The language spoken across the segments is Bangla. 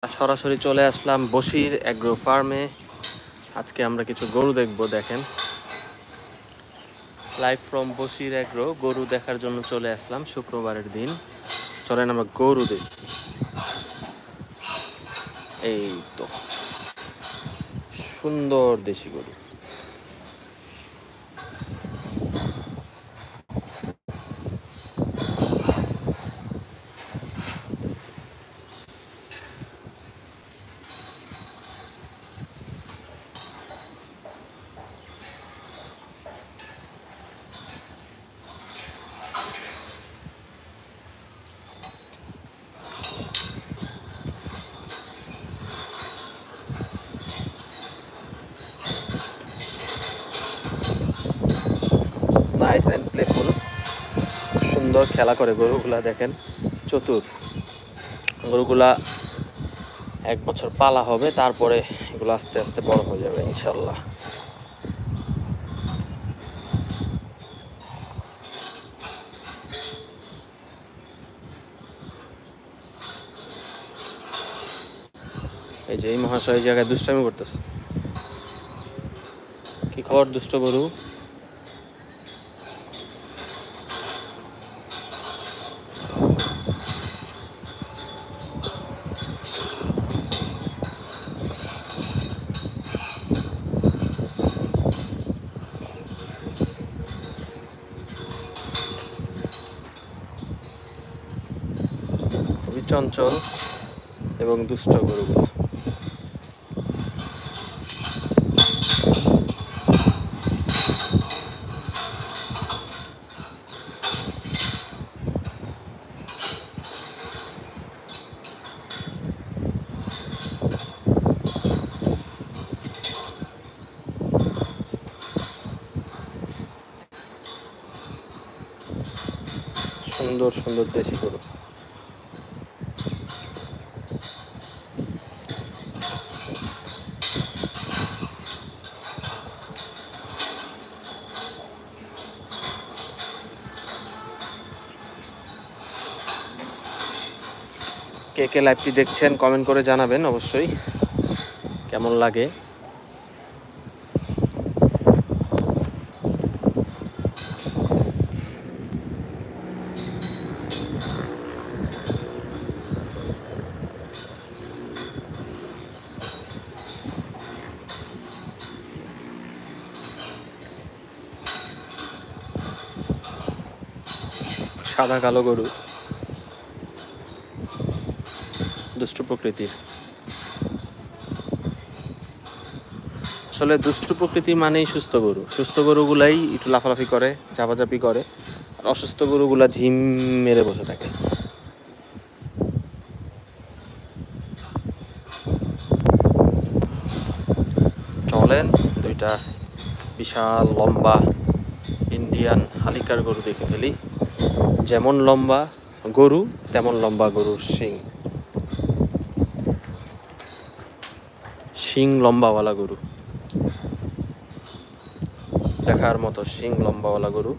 সরাসরি চলে আসলাম বশির এগ্রো ফার্মে। আজকে আমরা কিছু গরু দেখব। দেখেন, লাইভ ফ্রম বশির এগ্রো। গরু দেখার জন্য চলে আসলাম শুক্রবারের দিন। চলেন আমরা গরু দেখি। এই তো সুন্দর দেশি গরু। Nice and playful. সুন্দর খেলা করে গরুগুলা। দেখেন, চতুর গরুগুলা। 1 বছর পালা হবে, তারপরে এগুলো আস্তে আস্তে বড় হয়ে যাবে ইনশাল্লাহ। এই যে এই মহাশয় এই জায়গায় দুষ্টামি করতেছে। কি খবর দুষ্ট গরু? খুবই চঞ্চল এবং দুষ্ট গরুগুলো। সুন্দর সুন্দর দেশি গরু। কে কে লাইভটি দেখছেন কমেন্ট করে জানাবেন অবশ্যই কেমন লাগে। সাদা কালো গরু, দুষ্টু প্রকৃতির। আসলে দুষ্টু প্রকৃতি মানেই সুস্থ গরু। সুস্থ গরুগুলাই একটু লাফালাফি করে, ঝাপাঝাপি করে, আর অসুস্থ গরুগুলা ঝিম মেরে বসে থাকে। চলেন দুইটা বিশাল লম্বা ইন্ডিয়ান হালিকার গরু দেখে ফেলি। যেমন লম্বা গরু তেমন লম্বা গরুর শিং। শিং লম্বাওয়ালা গরু, দেখার মতো শিং লম্বাওয়ালা গরু।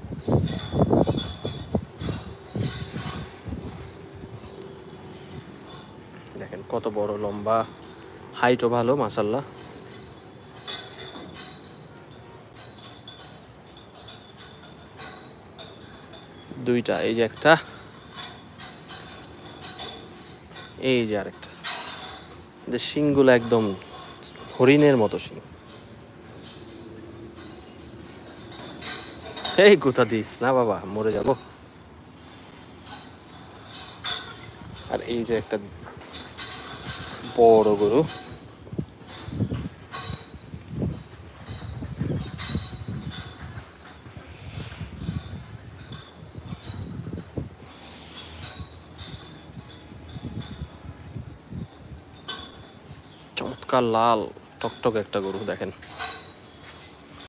দেখেন কত বড় লম্বা, হাইটও ভালো মাশাআল্লাহ। দুইটা, এই যে একটা, এই যে আরেকটা। শিংগুলো একদম হরিণের মতো শিং। এই কোথা দিস না বাবা, মরে যাব। আর এই যে একটা বড় গরু। চমৎকার লাল টকটক একটা গরু। দেখেন